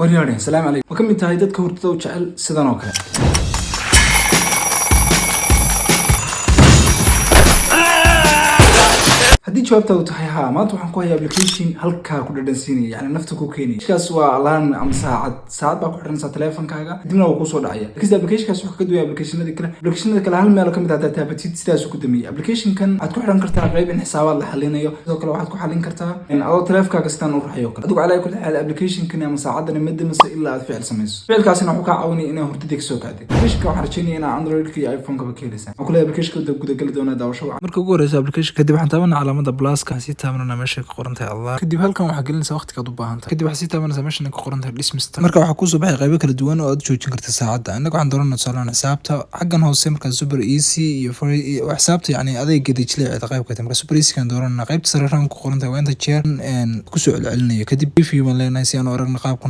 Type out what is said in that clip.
ورياني السلام عليكم وكم من تهيدات كورتو وجعل سيدانوكا haddii jawaabta uu tahay haa maanta waxaan ku hayaa application halka ku dhadhansiinaya yani nafta ku keenaya kaas waa alarm ama saacad baa ku xiranaysa teleefankaaga dibna uu ku soo dhacaya laakiin application-kaas wuxuu ka duwaya application-da kale hal meel ka mid ah taabatid sidaas uu ku damiyay application-kan aad ku xiran kartaa qayb in xisaabaad la xalinayo sidoo kale waxaad ku xalin kartaa in adoo teleefankaaga sidaan u raaxayo kale adigu calaa kulli xaal application-kan ama saacadan ma damasa ilaa aad ficil samayso ficilkaasina wuxuu ka caawinaya inaad hurdada ka soo kacdo application-ka waxaan rajaynaya inaad Android-ka iyo iPhone-ka ba ka helaysaa waxaan ku leeyahay application-ka gudaha gali doona daawasho marka ugu horeysa application kadib waxaan taabanaa بلاس كان سي تامرنا ماشي قرنتها الله كدب halkan waxa gelinaysa waqtiga u baahan tahay kadib waxa sii taabanaysa meeshan ku qorantahay dismista marka waxa ku soo baxay qaybo kala duwan oo aad joojin kartaa saacada anaga waxaan dooranaa salaana xisaabta xaggan hoose marka super easy iyo free iyo xisaabta yani adeega dijleecada qaybka marka super easy kan dooranaa qaybta sare ku qorantahay waa inta jeer ku soo celcelinayo kadib review ma leenahay si aan u aragno qaabka